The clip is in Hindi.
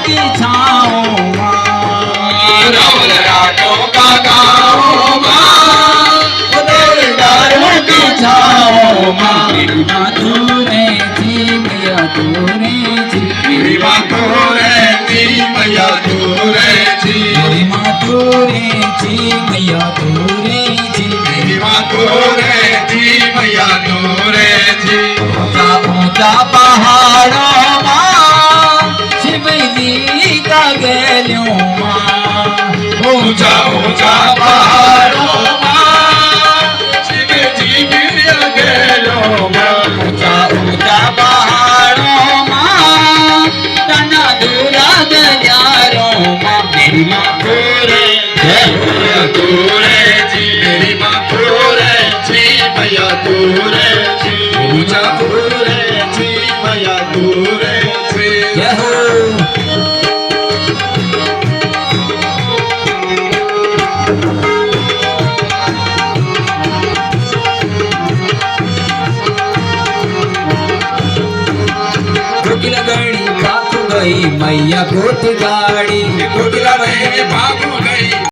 की छाओ माँ, राटो का गाँव माँ, देवदारों की छाओ माँ, मेरी माँ तू रहती मैया तू रहती, मेरी माँ तो रहती मैया तू रहती, मेरी माँ तू रहती मैया तू रहती, मेरी माँ तो रहती मैया तू रहती। ऊंचा ऊंचा पहाड़ों माँ, शिवजी का गेल्यों माँ, ऊंचा ऊंचा पहाड़ों माँ, शिव जी गिर गेलो माँ, ऊंचा ऊंचा पहाड़ों माँ, तना दूरा गजारों माँ, मेरी माँ पूरे मैया तू रहती, मेरी माँ तू रहती मैया तू रहती, ऊंचा तू रहती मैया तू रहती। जय हो। कोकिला गणी पाक गई मैया गोट गाड़ी, कोकिला बहन भाग गई।